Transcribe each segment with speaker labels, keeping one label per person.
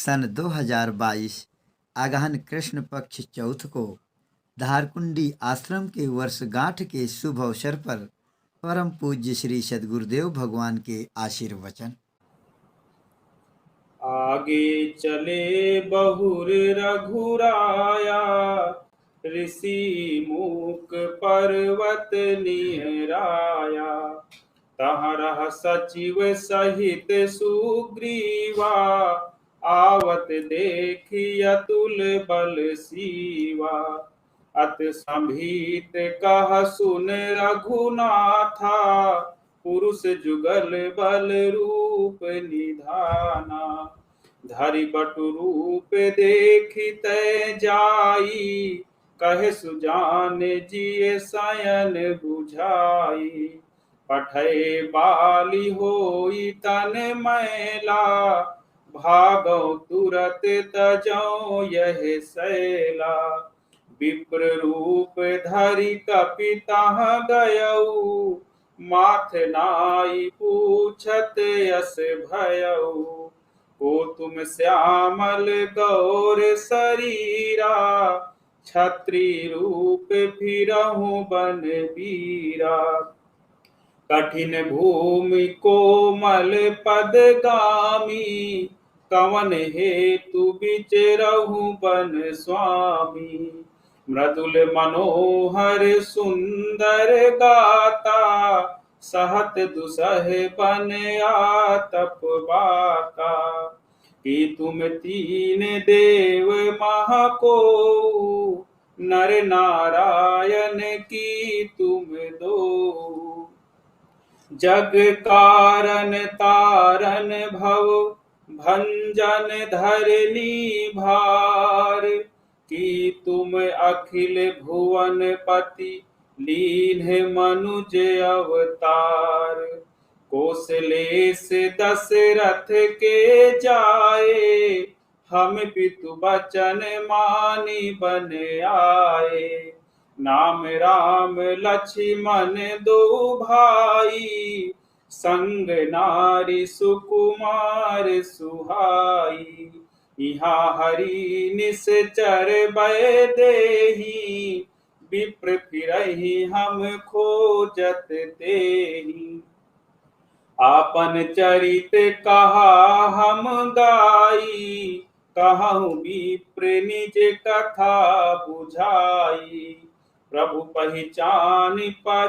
Speaker 1: सन 2022 आगहन कृष्ण पक्ष चौथ को धारकुंडी आश्रम के वर्षगांठ के शुभ अवसर पर परम पूज्य श्री सद्गुरुदेव भगवान के आशीर्वचन।
Speaker 2: आगे चले बहुर रघुराया, ऋषि मूक पर्वत निहराया। तहरह सचिव सहित सुग्रीवा, आवत देखी अतुल बल सीवा। अत संभीत कह सुन रघुनाथा, पुरुष जुगल बल रूप निधाना। धरि बटु रूप देखित जाई, कहे सुजान जिय शयन बुझाई। पठय बाली होई तन मैला, भागौ तुरत तजौ यह सैला। विप्र रूप धरि कपितः गयऊ, माथ नाई पूछत यस भयऊ। को तुम श्यामल गौर शरीरा, छत्री रूप फिरहु बन बीरा। कठिन भूमि कोमल पदगामी, कवन हेतु विचरहु बन स्वामी। मृदुल मनोहर सुंदर गाता, सहत दुसह बन आतप बाता। कि तुम तीन देव महको, नर नारायण की तुम दो। जग कारण तारन भव भंजन धरनी भार। कि तुम अखिल भुवन पति, लीन्ह मनुज अवतार। कौशलेश दशरथ के जाए, हम पितु बचन मानी बन आए। नाम राम लक्ष्मण दो भाई, संग नारी सुकुमार सुहाई। यहाँ हरि निश्चर भय देहि, विप्र फिरहि हम खोजत तेहि। आपन चरित कहा हम गाई, कहूँ विप्र निज कथा बुझाई। प्रभु पहचान पर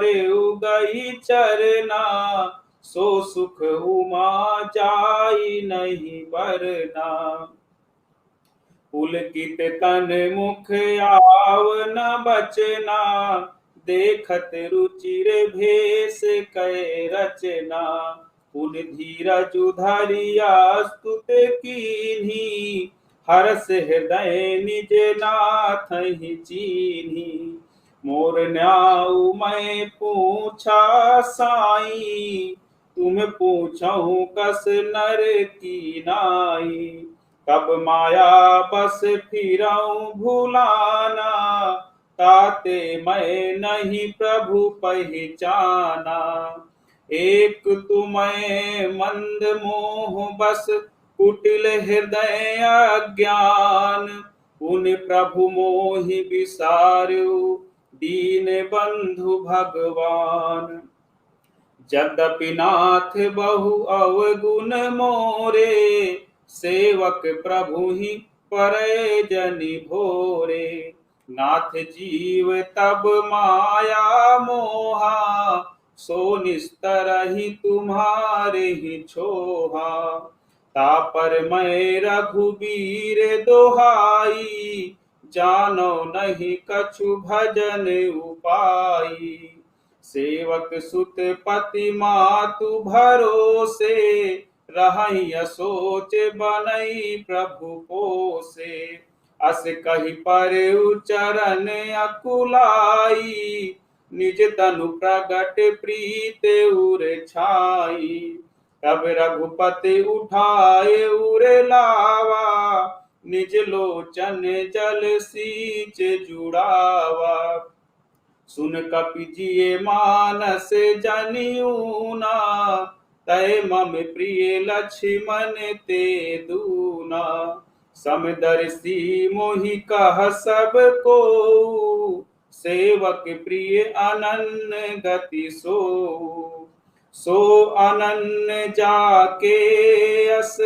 Speaker 2: गई चरना, सो सुख उमा जाई नहीं बरना। पुलकित तन मुख आव न बचना, देखत रुचिर भेष कै रचना। पुन धीरज धरिया स्तुत कीन्ही, हरस हृदय निज नाथ ही चीन्ही। मोर न्याऊ मैं पूछा साई, तुम पूछहु कस नर की नाई। कब माया बस फिरऊं भुलाना, ताते मैं नहीं प्रभु पहचाना। एक तुम्हें मंद मोह बस, कुटिल हृदय अज्ञान। उन प्रभु मोहि विसारु, दीन बंधु भगवान। यद्यपि नाथ बहु अवगुण मोरे, सेवक प्रभु ही परै जनि भोरे। नाथ जीव तब माया मोहा, सो निस्तर ही तुम्हारे ही छोहा। तापर मैं रघुबीर दोहाई, जानो नहीं कछु भजन उपाई। सेवक सुत पति मातु भरोसे, रहई सोच बनई प्रभु पोसे। अस कही पर चरण अकुलाई, निज तनु प्रगट प्रीत उर छाई। तब रघुपति उठाए उर लावा, निज लोचन जल सींच जुड़ावा। सुन कपि जिए मानस जनियूना, तय मम प्रिय लक्ष्मण ते दूना। समदर्शी मोहि कह सब को, सेवक प्रिय अनन्य गति सो। सो अनन्य जाके अस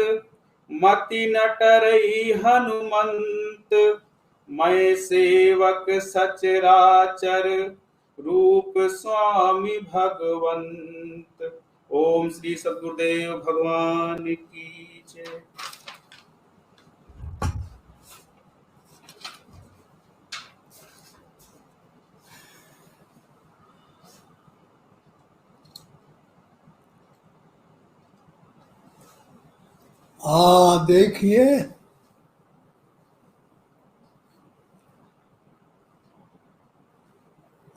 Speaker 2: मति न टरई हनुमंत। मैं सेवक सचराचर रूप स्वामी भगवंत। ओम श्री सद्गुरुदेव भगवान की जय।
Speaker 3: हाँ देखिए,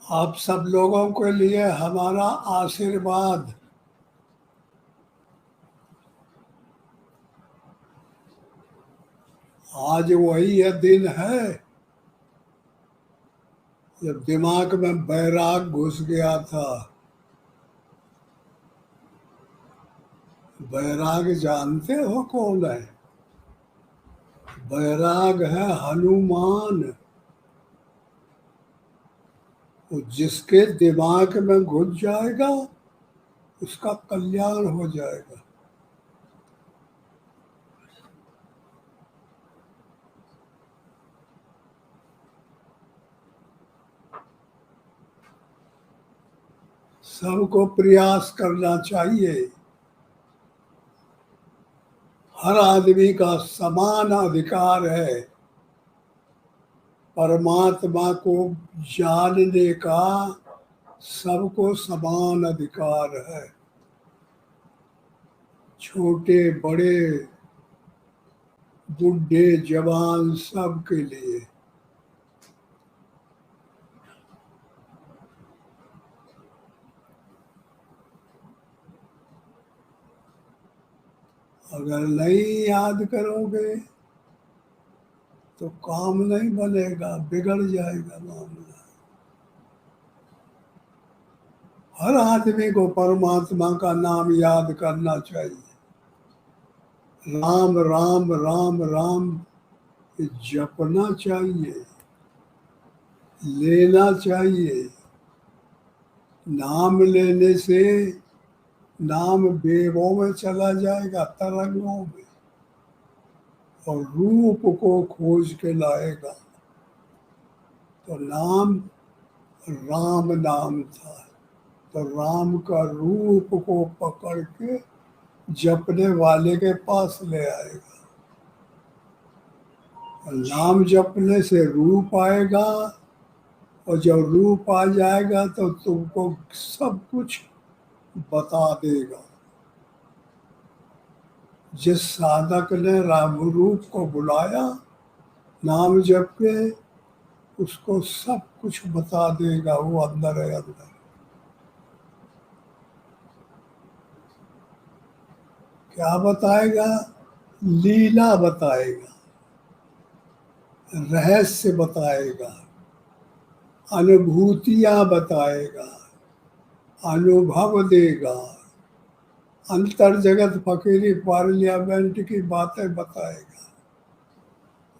Speaker 3: आप सब लोगों के लिए हमारा आशीर्वाद। आज वही यह दिन है जब दिमाग में बैराग घुस गया था। बैराग जानते हो कौन है? बैराग है हनुमान। वो जिसके दिमाग में घुस जाएगा उसका कल्याण हो जाएगा। सबको प्रयास करना चाहिए। हर आदमी का समान अधिकार है परमात्मा को जानने का। सबको समान अधिकार है, छोटे बड़े बूढ़े जवान सब के लिए। अगर नहीं याद करोगे तो काम नहीं बनेगा, बिगड़ जाएगा मामला। हर आदमी को परमात्मा का नाम याद करना चाहिए। राम राम राम राम जपना चाहिए, लेना चाहिए। नाम लेने से नाम वेगों में चला जाएगा, तरंगों में, और रूप को खोज के लाएगा। तो नाम राम नाम था, तो राम का रूप को पकड़ के जपने वाले के पास ले आएगा। और नाम जपने से रूप आएगा, और जब रूप आ जाएगा तो तुमको सब कुछ बता देगा। जिस साधक ने राम रूप को बुलाया नाम जप के, उसको सब कुछ बता देगा। वो अंदर है, अंदर। क्या बताएगा? लीला बताएगा, रहस्य बताएगा, अनुभूतियां बताएगा, अनुभव देगा, अंतर जगत फकीरी पार्लियामेंट की बातें बताएगा,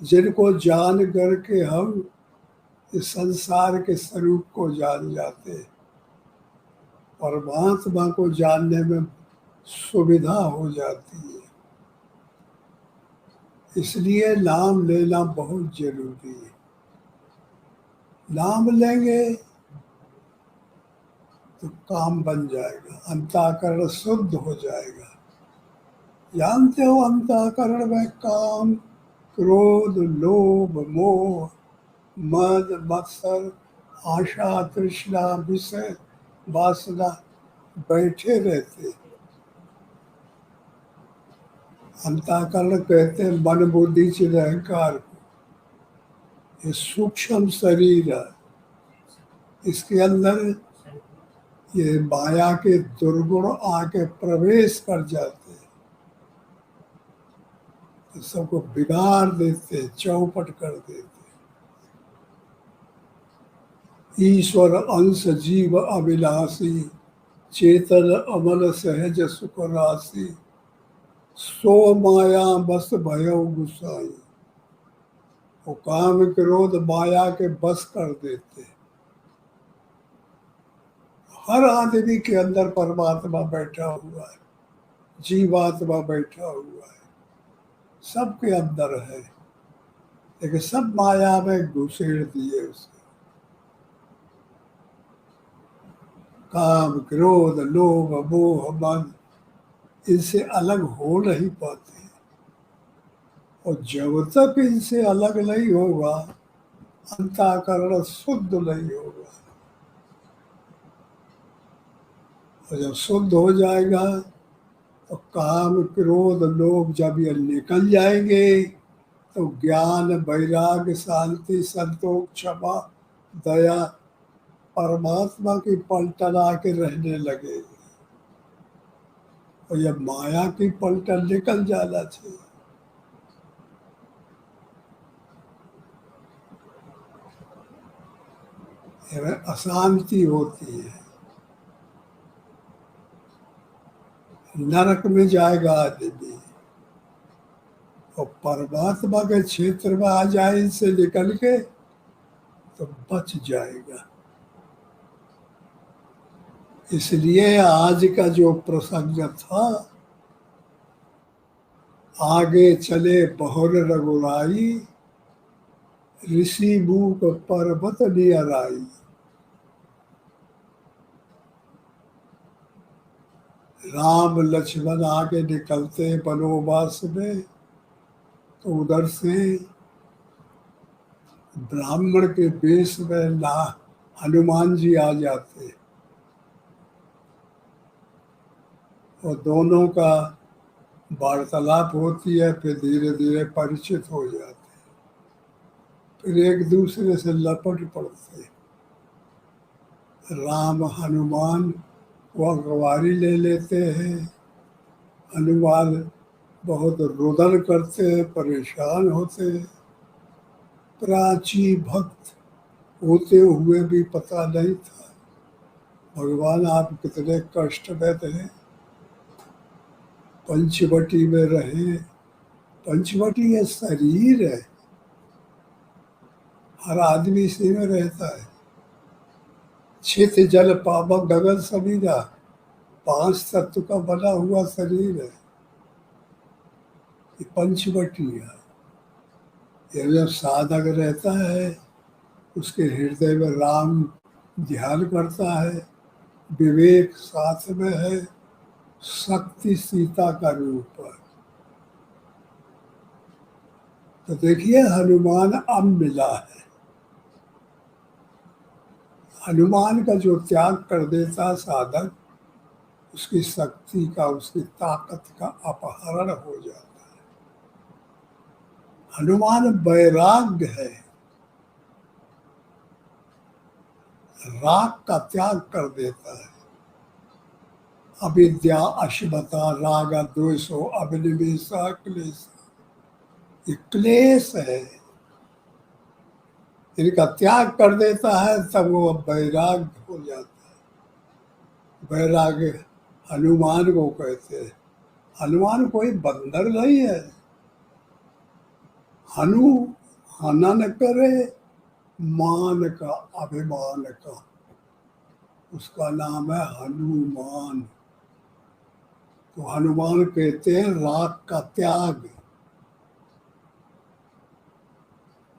Speaker 3: जिनको जान करके हम इस संसार के स्वरूप को जान जाते। परमात्मा को जानने में सुविधा हो जाती है। इसलिए नाम लेना बहुत जरूरी है। नाम लेंगे तो काम बन जाएगा, अंतःकरण शुद्ध हो जाएगा। जानते हो अंतःकरण में काम, क्रोध, लोभ, मोह, मद, मत्सर, आशा, तृष्णा, विषय, वासना बैठे रहते। अंतःकरण कहते हैं मन बुद्धि चित्त अहंकार को। ये सूक्ष्म शरीर है, इसके अंदर ये माया के दुर्गुण आके प्रवेश कर जाते हैं, तो सबको बिगाड़ देते, चौपट कर देते। ईश्वर अंश जीव अभिलाषी चेतन अमल सहज सुख राशि, सो माया बस भयो गुसाई। वो काम क्रोध माया के बस कर देते। हर आदमी के अंदर परमात्मा बैठा हुआ है, जीवात्मा बैठा हुआ है, सबके अंदर है, लेकिन सब माया में घुसेड़ दिए उसे। काम क्रोध लोभ मोह मन इनसे अलग हो नहीं पाते, और जब तक इनसे अलग नहीं होगा अंतःकरण शुद्ध नहीं होगा। और जब शुद्ध हो जाएगा तो काम क्रोध लोभ जब ये निकल जाएंगे तो ज्ञान वैराग्य शांति संतोष क्षमा दया परमात्मा की पलटन आके रहने लगे। और जब माया की पलटन निकल जाना चाहिए। अशांति होती है, नरक में जाएगा आदमी, और परमात्मा के क्षेत्र में आ जाए इनसे निकल के तो बच जाएगा। इसलिए आज का जो प्रसंग था, आगे चले बहुर रघुराई, ऋषि मूक पर्वत नियराई। राम लक्ष्मण आगे निकलते वनवास में, तो उधर से ब्राह्मण के वेश में हनुमान जी आ जाते, और दोनों का वार्तालाप होती है। फिर धीरे धीरे परिचित हो जाते, फिर एक दूसरे से लपट पड़ते। राम हनुमान को अगवारी ले लेते हैं, हनुमान बहुत रुदन करते हैं, परेशान होते हैं। प्राची भक्त होते हुए भी पता नहीं था भगवान आप कितने कष्ट में थे, पंचवटी में रहे। पंचवटी ये शरीर है, हर आदमी इसी में रहता है। छित जल पावक गगन समीरा, 5 तत्व का बना हुआ शरीर है, ये पंचवटी है। ये जब साधक रहता है उसके हृदय में राम ध्यान करता है, विवेक साथ में है, शक्ति सीता का रूप है। तो देखिए हनुमान अब मिला है। हनुमान का जो त्याग कर देता साधक, उसकी शक्ति का उसकी ताकत का अपहरण हो जाता है। हनुमान वैराग्य है, राग का त्याग कर देता है। अविद्या अश्मता राग द्वेषो अभिनिवेशा क्लेश, ये क्लेश है, इनका त्याग कर देता है तब वो वैराग्य हो जाता है। वैराग्य हनुमान को कहते हैं। हनुमान कोई बंदर नहीं है। हनु हनन करे मान का अभिमान का, उसका नाम है हनुमान। तो हनुमान कहते हैं राग का त्याग,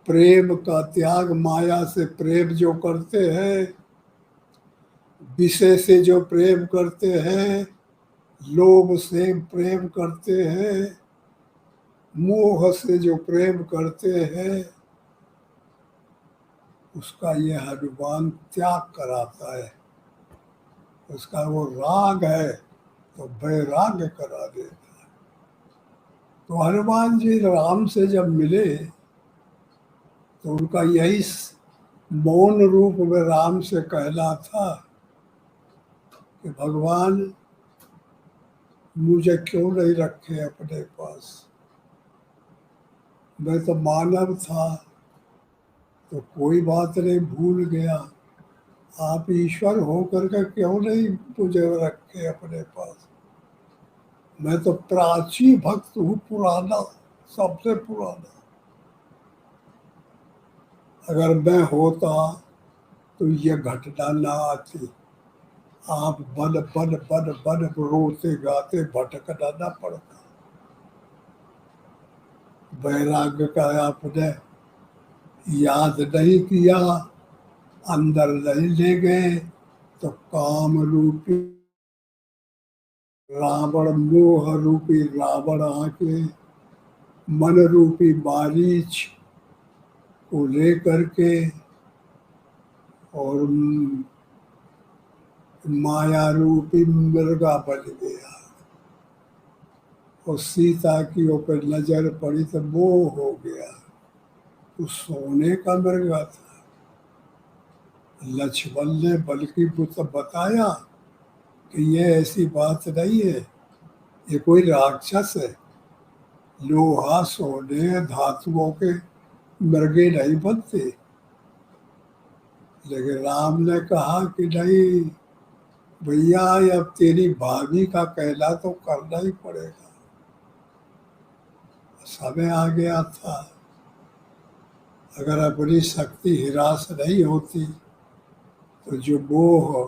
Speaker 3: प्रेम का त्याग। माया से प्रेम जो करते हैं, विषय से जो प्रेम करते हैं, लोभ से प्रेम करते हैं, मोह से जो प्रेम करते हैं, उसका ये हनुमान त्याग कराता है। उसका वो राग है तो वैराग्य करा देता है। तो हनुमान जी राम से जब मिले तो उनका यही मौन रूप में राम से कहना था कि भगवान मुझे क्यों नहीं रखे अपने पास, मैं तो मानव था, तो कोई बात नहीं, भूल गया। आप ईश्वर होकर के क्यों नहीं मुझे रखे अपने पास? मैं तो प्राची भक्त हूँ, पुराना, सबसे पुराना। अगर मैं होता तो ये घटना ना आती। आप बन बन बन बन रोते गाते भटकना ना पड़ता। वैराग्य का आपने याद नहीं किया, अंदर नहीं ले गए, तो काम रूपी रावण, मोह रूपी रावण आके मन रूपी मारीच को लेकर के और माया रूपी मृगा बन गया। और सीता की ऊपर नजर पड़ी तो मोह हो गया। तो सोने का मृगा था। लक्ष्मण ने बल्कि बताया कि ये ऐसी बात नहीं है, ये कोई राक्षस है। लोहा सोने धातुओं के मृगे नहीं बनते। लेकिन राम ने कहा कि नहीं भैया, अब तेरी भाभी का कहना तो करना ही पड़ेगा। समय आ गया था। अगर अपनी शक्ति हिरास नहीं होती तो जो मोह,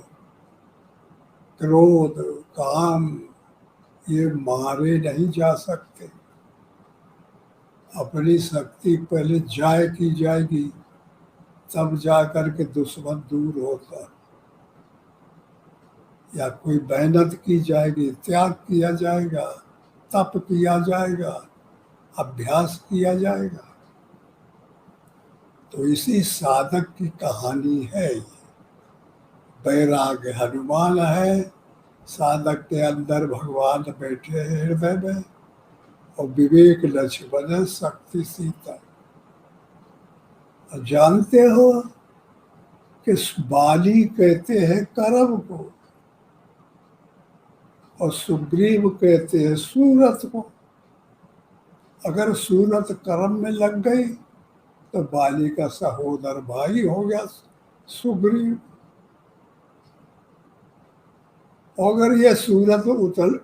Speaker 3: क्रोध, काम, ये मारे नहीं जा सकते। अपनी शक्ति पहले जाय की जाएगी, तब जा कर के दुश्मन दूर होता। या कोई मेहनत की जाएगी, त्याग किया जाएगा, तप किया जाएगा, अभ्यास किया जाएगा। तो इसी साधक की कहानी है ये। वैराग्य हनुमान है, साधक के अंदर भगवान बैठे हैं हृदय में, और विवेक लक्ष्मण है, शक्ति सीता। और जानते हो कि बाली कहते हैं कर्म को और सुग्रीव कहते हैं सूरत को। अगर सूरत कर्म में लग गई तो बाली का सहोदर भाई हो गया सुग्रीव। अगर ये सूरत उतल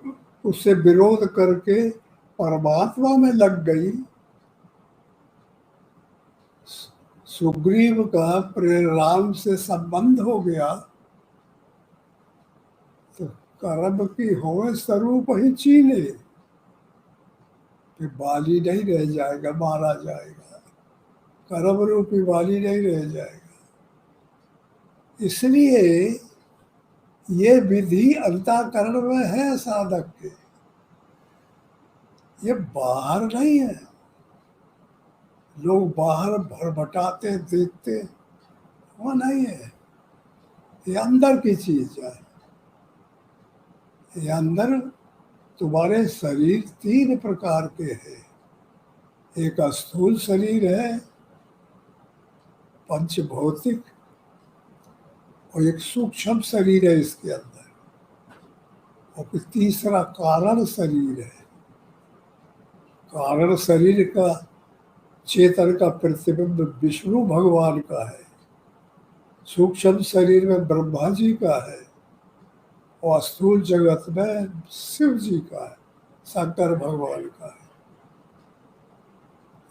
Speaker 3: उससे विरोध करके परमात्मा में लग गई, सुग्रीव का राम से संबंध हो गया, तो कर्म की होवे स्वरूप ही चीने, फिर बाली नहीं रह जाएगा, मारा जाएगा। कर्म रूपी बाली नहीं रह जाएगा। इसलिए ये विधि अंतःकरण में है साधक के, ये बाहर नहीं है। लोग बाहर भरभटाते देखते, वो नहीं है। ये अंदर की चीज है। ये अंदर तुम्हारे शरीर तीन प्रकार के हैं। एक स्थूल शरीर है, पंच भौतिक, और एक सूक्ष्म शरीर है इसके अंदर, और फिर तीसरा कारण शरीर है। कारण शरीर का चेतन का प्रतिबिंब विष्णु भगवान का है, सूक्ष्म शरीर में ब्रह्मा जी का है, और स्थूल जगत में शिव जी का है, शंकर भगवान का है।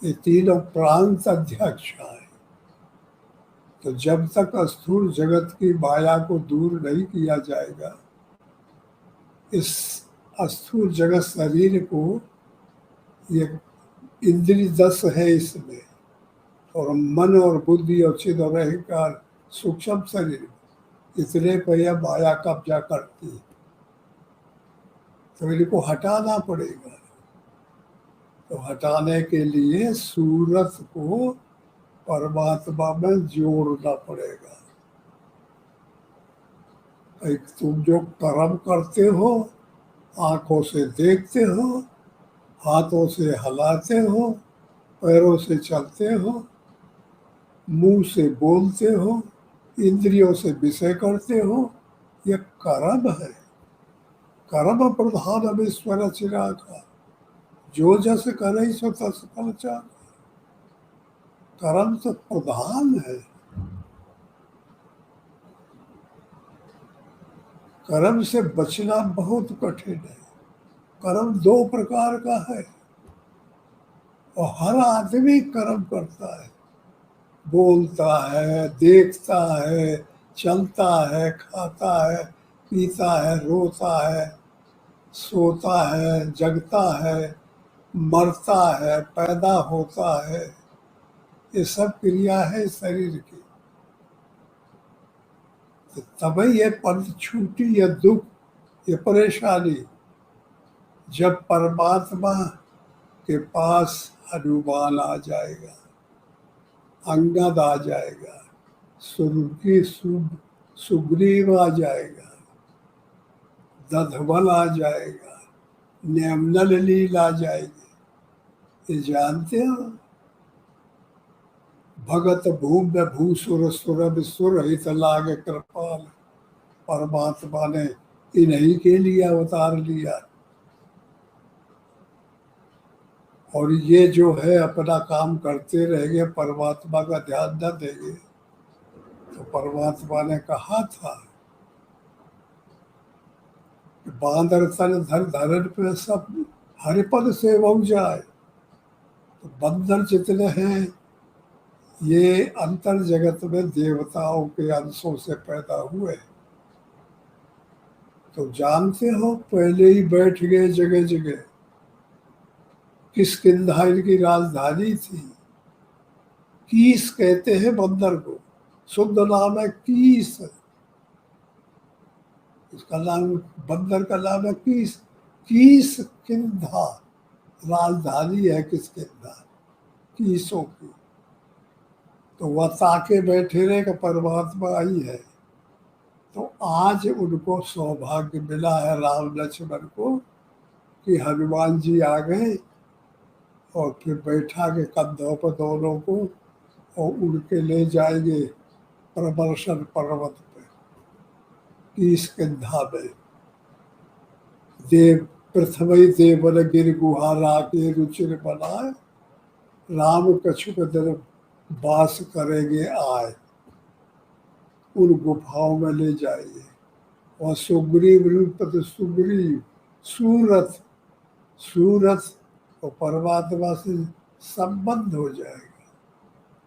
Speaker 3: ये तीनों प्रांत अध्यक्ष है। तो जब तक स्थूल जगत की माया को दूर नहीं किया जाएगा, इस स्थूल जगत शरीर को, ये इंद्रिय 10 है इसमें, और मन और बुद्धि और चित्त और अहंकार सूक्ष्म शरीर, इतने पर यह माया कब्जा करती है। तो इनको हटाना पड़ेगा। तो हटाने के लिए सूरत को परमात्मा में जोड़ना पड़ेगा। एक तुम जो कर्म करते हो, आंखों से देखते हो, हाथों से हलाते हो, पैरों से चलते हो, मुंह से बोलते हो, इंद्रियों से विषय करते हो, यह कर्म है। कर्म प्रधान ईश्वर चिरागा, जो जस करे सो तस फल चागा। कर्म तो प्रधान है। कर्म से बचना बहुत कठिन है। कर्म दो प्रकार का है और हर आदमी कर्म करता है, बोलता है, देखता है, चलता है, खाता है, पीता है, रोता है, सोता है, जगता है, मरता है, पैदा होता है। ये सब क्रिया है शरीर की। तो तभी ये पंथ छूटी, ये दुख, ये परेशानी जब परमात्मा के पास हनुमान आ जाएगा, अंगद आ जाएगा, सुग्रीव आ जाएगा, दधबल आ जाएगा, नेमनल लील आ जाएगी। ये जानते हो, भगत भूम्य भूसुर सुरभ सुर हित लागे कृपाल, परमात्मा ने इन्हीं के लिए अवतार लिया। और ये जो है अपना काम करते रहेंगे, परमात्मा का ध्यान न देंगे, तो परमात्मा ने कहा था कि बांदर तन धर धरन पे सब हरिपद से बहु जाए। तो बंदर जितने हैं ये अंतर जगत में देवताओं के अंशों से पैदा हुए। तो जानते हो, पहले ही बैठ गए जगह जगह। किष्किंधा इनकी राजधानी थी। कीस कहते हैं बंदर को, शुद्ध नाम है कीस। इसका नाम, बंदर का नाम है कीस। किष्किंधा राजधानी है किष्किंधा, कीसों की। तो वह ताके बैठे रहे कि परमात्मा आई है। तो आज उनको सौभाग्य मिला है राम लक्ष्मण को कि हनुमान जी आ गए और फिर बैठा के कंधों पर दोनों को और उड़ के ले जाएंगे प्रबर्शन पर्वत पे, किष्किंधा में। देव पृथ्वी देवन गिर गुहा राके रुचिर बनाए, राम कछुक दर वास करेंगे आए। उन गुफाओं में ले जाइए। और सुग्रीव रूप तो सुग्रीव, सूरत, सूरत तो परमात्मा से संबंध हो जाएगा,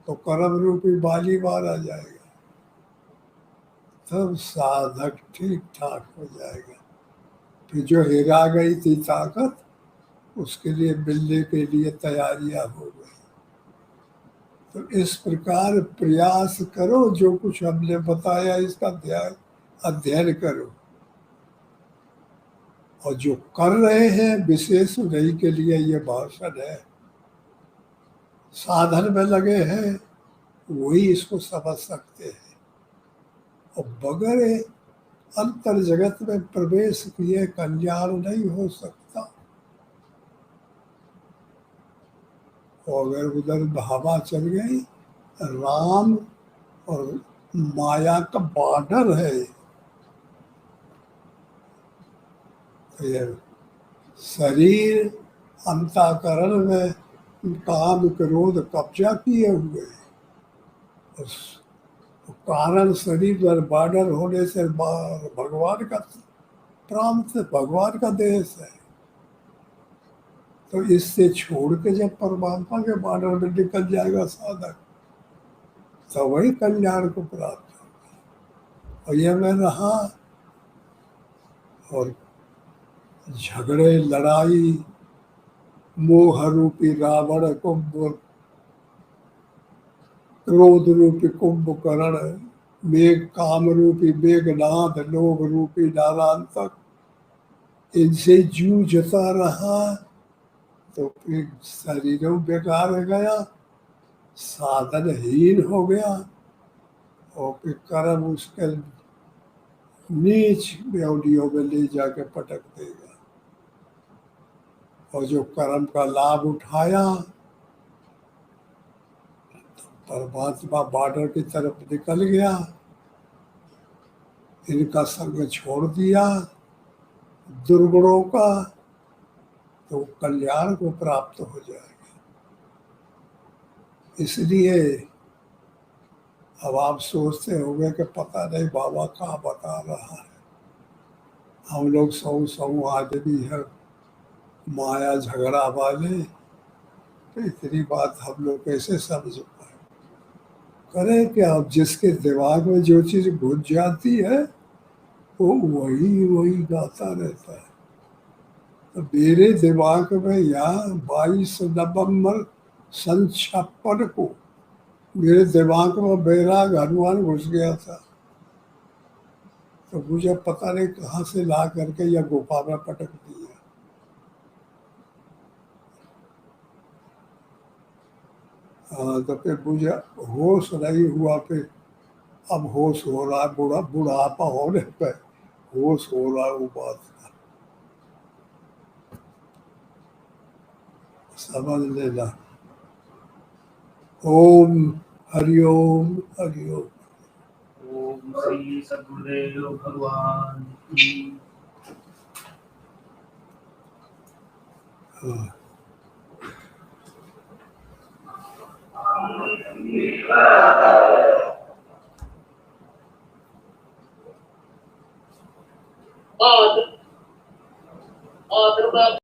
Speaker 3: तो कर्म रूपी बाली मारा जाएगा, तब साधक ठीक ठाक हो जाएगा। फिर जो हेरा गई थी ताकत, उसके लिए मिलने के लिए तैयारियां हो गई। तो इस प्रकार प्रयास करो, जो कुछ हमने बताया इसका अध्ययन करो। और जो कर रहे हैं विशेष उन्हीं के लिए ये भाषण है। साधन में लगे हैं वही इसको समझ सकते हैं। और बगैर अंतर जगत में प्रवेश किए कल्याण नहीं हो सकता। और अगर उधर हवा चल गई, राम और माया का बॉर्डर है। तो ये शरीर अंतःकरण में काम क्रोध कब्जा किए हुए, तो कारण शरीर पर बॉर्डर होने से भगवान का प्रांत, भगवान का देश है। तो इससे छोड़ के जब परमात्मा के बॉर्डर में निकल जाएगा साधक, तो वही कल्याण को प्राप्त होगा। और ये मैं रहा, और झगड़े लड़ाई मोह रूपी रावण कुंभ, क्रोध रूपी कुंभकर्ण, मेघ काम रूपी मेघनाद, लोभ रूपी नारांतक, इनसे जूझता रहा। तो फिर शरीरों बेकार गया, साधनहीन हो गया, और फिर कर्म उसके नीच बेवड़ियों में ले जाके पटक देगा। और जो कर्म का लाभ उठाया, परमात्मा बॉर्डर की तरफ निकल गया, इनका संग छोड़ दिया दुर्गुणों का, तो कल्याण को प्राप्त हो जाएगा। इसलिए अब आप सोचते होंगे कि पता नहीं बाबा कहाँ बता रहा है। हम लोग सौ आदमी है माया झगड़ा वाले, तो इतनी बात हम लोग कैसे समझ पाए? करें क्या? अब जिसके दिमाग में जो चीज घुस जाती है वो वही वही गाता रहता है। तो मेरे दिमाग में यहाँ 22 नवंबर सन 56 को मेरे दिमाग में बैराग हनुमान घुस गया था। तो मुझे पता नहीं कहाँ से ला करके या गुफा में पटक दिया। हाँ, तो फिर मुझे होश नहीं हुआ। फिर अब होश हो रहा है, बुढ़ापा होने पे होश हो रहा है वो बात का, समझ लेना। ओम हरिओम हरिओम।
Speaker 2: ओम श्री सद्गुरुदेव भगवान की।
Speaker 3: हाँ।
Speaker 4: आदर